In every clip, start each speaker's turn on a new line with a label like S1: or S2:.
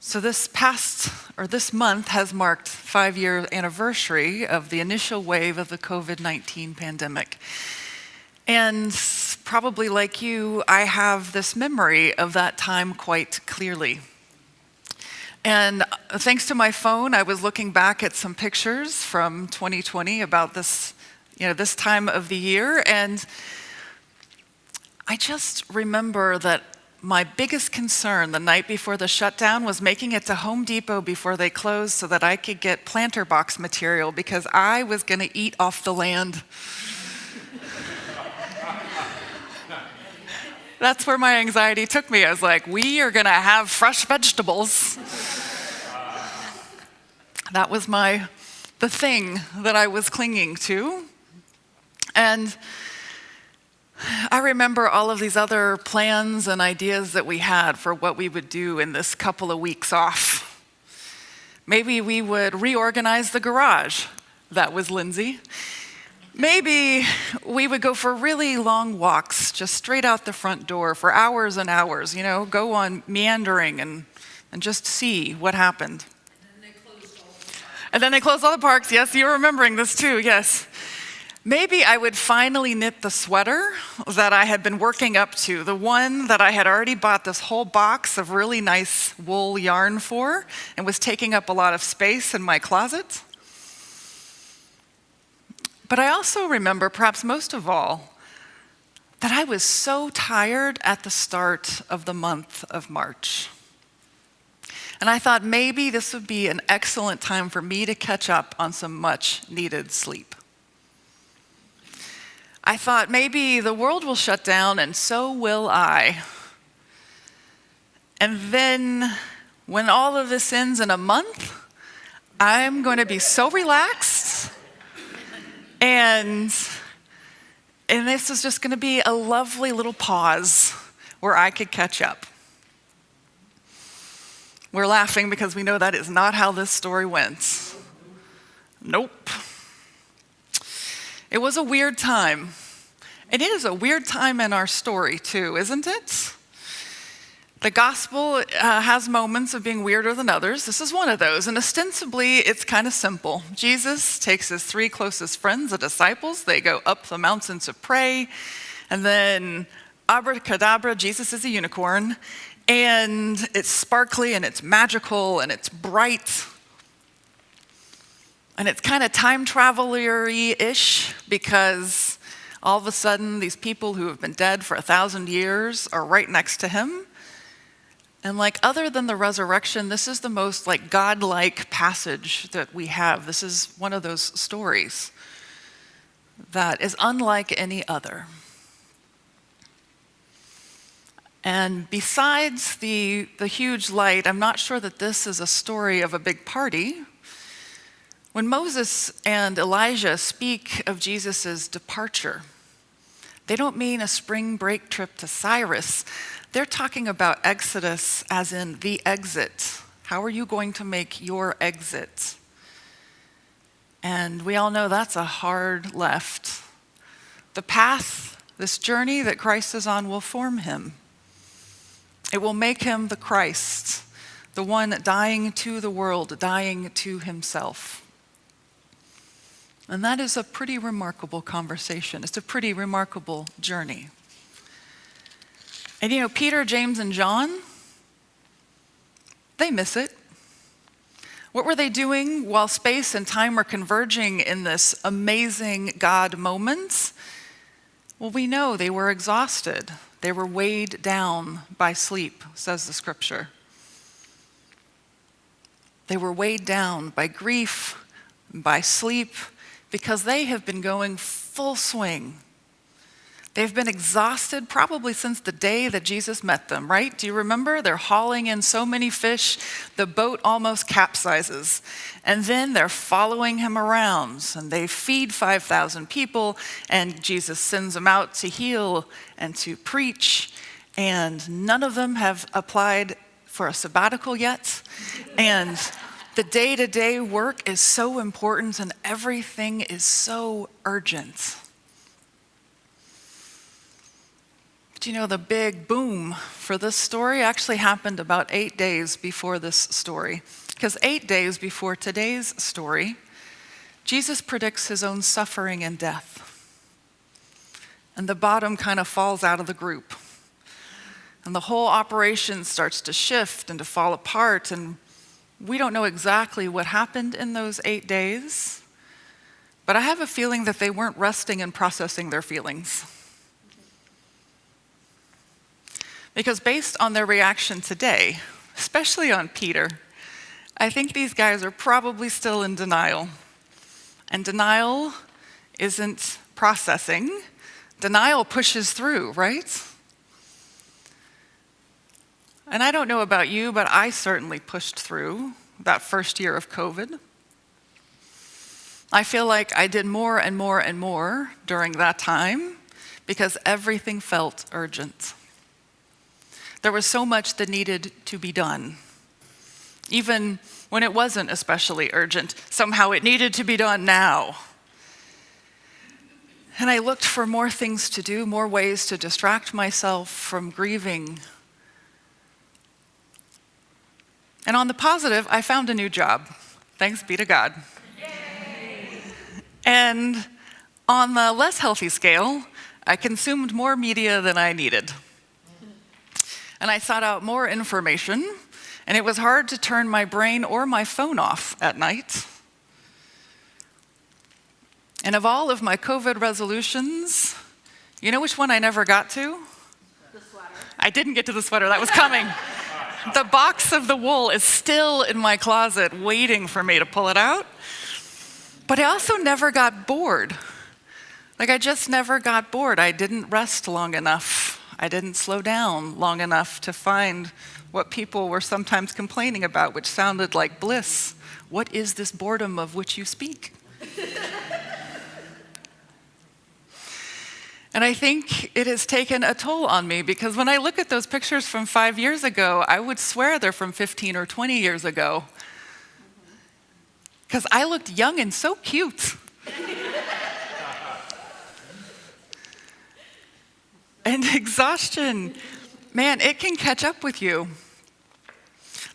S1: So this month has marked 5-year anniversary of the initial wave of the COVID-19 pandemic. And probably like you, I have this memory of that time quite clearly. And thanks to my phone, I was looking back at some pictures from 2020 about this time of the year, and I just remember that my biggest concern the night before the shutdown was making it to Home Depot before they closed so that I could get planter box material because I was going to eat off the land. That's where my anxiety took me. I was like, we are going to have fresh vegetables. That was the thing that I was clinging to. And I remember all of these other plans and ideas that we had for what we would do in this couple of weeks off. Maybe we would reorganize the garage. That was Lindsay. Maybe we would go for really long walks, just straight out the front door for hours and hours, go on meandering and just see what happened. And then they closed all the parks. Yes, you're remembering this too, yes. Maybe I would finally knit the sweater that I had been working up to, the one that I had already bought this whole box of really nice wool yarn for and was taking up a lot of space in my closet. But I also remember, perhaps most of all, that I was so tired at the start of the month of March. And I thought maybe this would be an excellent time for me to catch up on some much needed sleep. I thought maybe the world will shut down and so will I. And then when all of this ends in a month, I'm going to be so relaxed. And this is just going to be a lovely little pause where I could catch up. We're laughing because we know that is not how this story went. Nope. It was a weird time. And it is a weird time in our story too, isn't it? The gospel has moments of being weirder than others. This is one of those, and ostensibly it's kind of simple. Jesus takes his 3 closest friends, the disciples. They go up the mountain to pray, and then abracadabra, Jesus is a unicorn, and it's sparkly, and it's magical, and it's bright. And it's kind of time traveler-y-ish because all of a sudden these people who have been dead for 1,000 years are right next to him. And other than the resurrection, this is the most godlike passage that we have. This is one of those stories that is unlike any other. And besides the huge light, I'm not sure that this is a story of a big party. When Moses and Elijah speak of Jesus' departure, they don't mean a spring break trip to Cyrus. They're talking about Exodus as in the exit. How are you going to make your exit? And we all know that's a hard left. The path, this journey that Christ is on will form him. It will make him the Christ, the one dying to the world, dying to himself. And that is a pretty remarkable conversation. It's a pretty remarkable journey. And Peter, James, and John, they miss it. What were they doing while space and time were converging in this amazing God moment? Well, we know they were exhausted. They were weighed down by sleep, says the scripture. They were weighed down by grief, by sleep, because they have been going full swing. They've been exhausted probably since the day that Jesus met them, right? Do you remember? They're hauling in so many fish, the boat almost capsizes. And then they're following him around, and they feed 5,000 people, and Jesus sends them out to heal and to preach, and none of them have applied for a sabbatical yet. And the day-to-day work is so important, and everything is so urgent. Do you know the big boom for this story actually happened about 8 days before this story? Because 8 days before today's story, Jesus predicts his own suffering and death. And the bottom kind of falls out of the group. And the whole operation starts to shift and to fall apart. And we don't know exactly what happened in those 8 days. But I have a feeling that they weren't resting and processing their feelings. Because based on their reaction today, especially on Peter, I think these guys are probably still in denial. And denial isn't processing. Denial pushes through, right? And I don't know about you, but I certainly pushed through that first year of COVID. I feel like I did more and more and more during that time because everything felt urgent. There was so much that needed to be done. Even when it wasn't especially urgent, somehow it needed to be done now. And I looked for more things to do, more ways to distract myself from grieving. And on the positive, I found a new job. Thanks be to God. Yay! And on the less healthy scale, I consumed more media than I needed. And I sought out more information, and it was hard to turn my brain or my phone off at night. And of all of my COVID resolutions, you know which one I never got to?
S2: The sweater.
S1: I didn't get to the sweater, that was coming. The box of the wool is still in my closet waiting for me to pull it out. But I also never got bored. I just never got bored. I didn't rest long enough. I didn't slow down long enough to find what people were sometimes complaining about, which sounded like bliss. What is this boredom of which you speak? And I think it has taken a toll on me because when I look at those pictures from 5 years ago, I would swear they're from 15 or 20 years ago. Because I looked young and so cute. And exhaustion, man, it can catch up with you.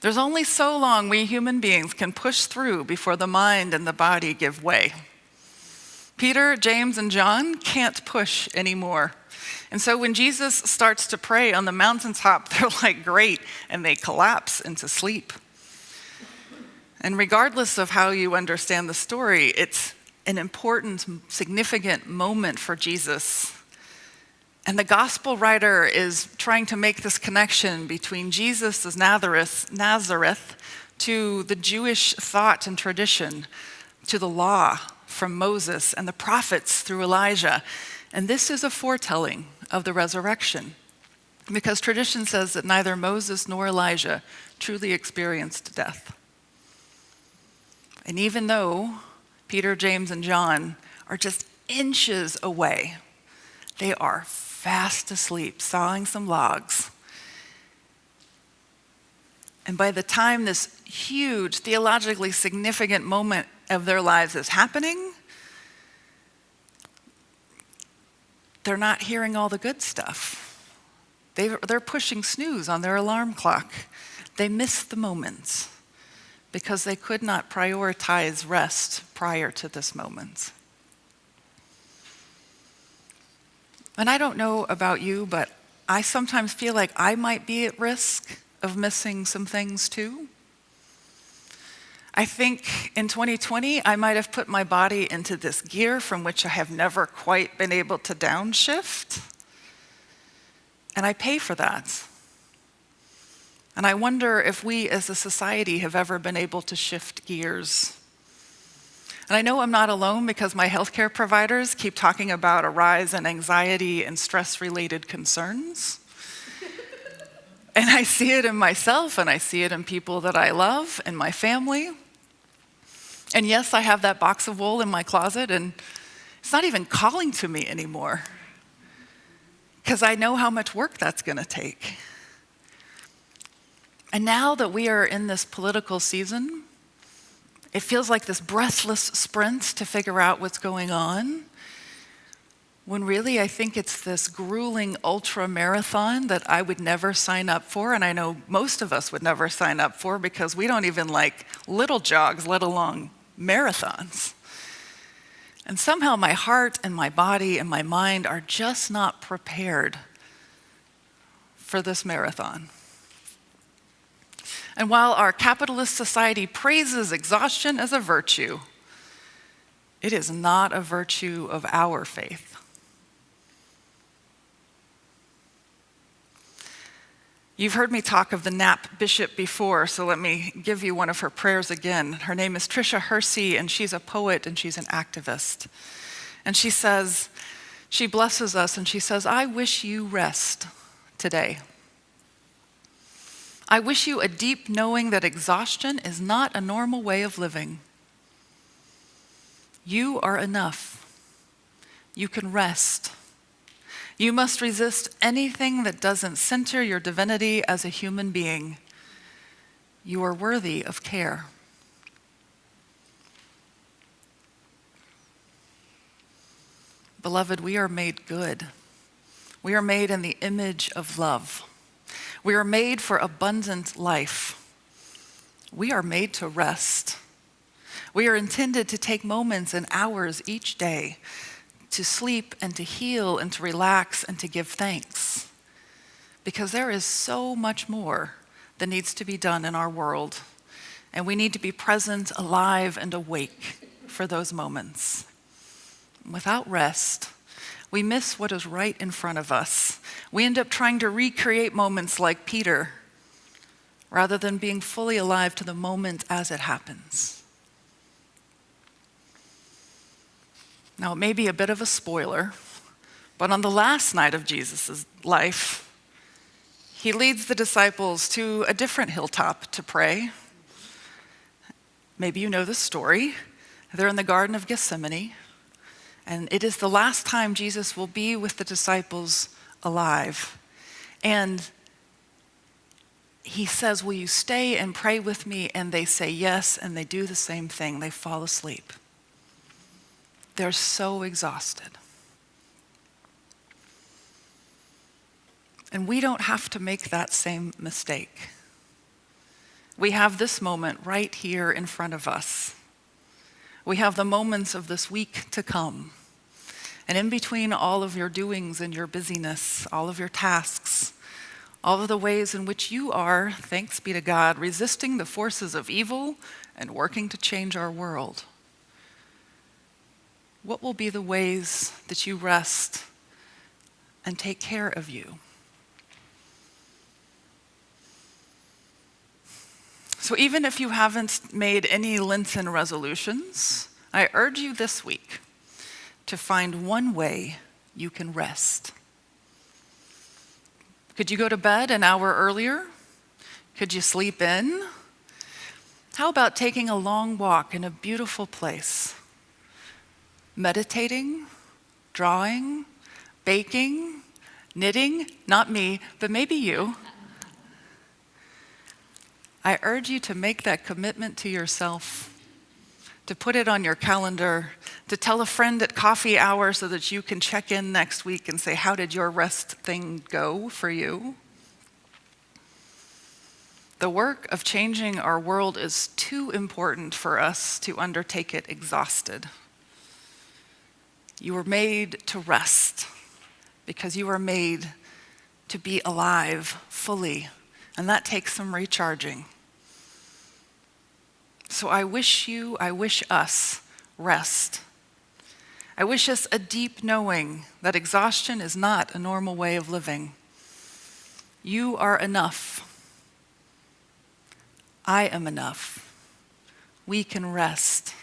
S1: There's only so long we human beings can push through before the mind and the body give way. Peter, James, and John can't push anymore. And so when Jesus starts to pray on the mountaintop, they're like, great, and they collapse into sleep. And regardless of how you understand the story, it's an important, significant moment for Jesus. And the gospel writer is trying to make this connection between Jesus of Nazareth to the Jewish thought and tradition, to the law from Moses and the prophets through Elijah. And this is a foretelling of the resurrection, because tradition says that neither Moses nor Elijah truly experienced death. And even though Peter, James, and John are just inches away, they are fast asleep, sawing some logs. And by the time this huge, theologically significant moment of their lives is happening, they're not hearing all the good stuff. They're pushing snooze on their alarm clock. They miss the moments because they could not prioritize rest prior to this moment. And I don't know about you, but I sometimes feel like I might be at risk of missing some things too. I think in 2020, I might have put my body into this gear from which I have never quite been able to downshift. And I pay for that. And I wonder if we as a society have ever been able to shift gears. And I know I'm not alone because my healthcare providers keep talking about a rise in anxiety and stress-related concerns. And I see it in myself, and I see it in people that I love, and my family. And yes, I have that box of wool in my closet, and it's not even calling to me anymore, because I know how much work that's going to take. And now that we are in this political season, it feels like this breathless sprint to figure out what's going on. when really I think it's this grueling ultra marathon that I would never sign up for, and I know most of us would never sign up for because we don't even like little jogs, let alone marathons. And somehow my heart and my body and my mind are just not prepared for this marathon. And while our capitalist society praises exhaustion as a virtue, it is not a virtue of our faith. You've heard me talk of the Knapp bishop before, so let me give you one of her prayers again. Her name is Tricia Hersey, and she's a poet and she's an activist. And she says, she blesses us and she says, I wish you rest today. I wish you a deep knowing that exhaustion is not a normal way of living. You are enough. You can rest. You must resist anything that doesn't center your divinity as a human being. You are worthy of care. Beloved, we are made good. We are made in the image of love. We are made for abundant life. We are made to rest. We are intended to take moments and hours each day to sleep and to heal and to relax and to give thanks. Because there is so much more that needs to be done in our world, and we need to be present, alive, and awake for those moments. Without rest, we miss what is right in front of us. We end up trying to recreate moments like Peter, rather than being fully alive to the moment as it happens. Now, it may be a bit of a spoiler, but on the last night of Jesus' life, he leads the disciples to a different hilltop to pray. Maybe you know the story. They're in the Garden of Gethsemane, and it is the last time Jesus will be with the disciples alive. And he says, will you stay and pray with me? And they say yes, and they do the same thing. They fall asleep. They're so exhausted. And we don't have to make that same mistake. We have this moment right here in front of us. We have the moments of this week to come. And in between all of your doings and your busyness, all of your tasks, all of the ways in which you are, thanks be to God, resisting the forces of evil and working to change our world, what will be the ways that you rest and take care of you? So even if you haven't made any Lenten resolutions, I urge you this week to find one way you can rest. Could you go to bed an hour earlier? Could you sleep in? How about taking a long walk in a beautiful place? Meditating, drawing, baking, knitting, not me, but maybe you. I urge you to make that commitment to yourself, to put it on your calendar, to tell a friend at coffee hour so that you can check in next week and say, how did your rest thing go for you? The work of changing our world is too important for us to undertake it exhausted. You were made to rest because you were made to be alive fully, and that takes some recharging. So I wish us rest. I wish us a deep knowing that exhaustion is not a normal way of living. You are enough. I am enough. We can rest.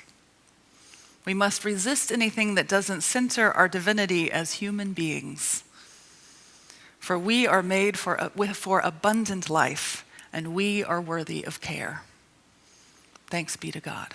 S1: We must resist anything that doesn't center our divinity as human beings. For we are made for abundant life, and we are worthy of care. Thanks be to God.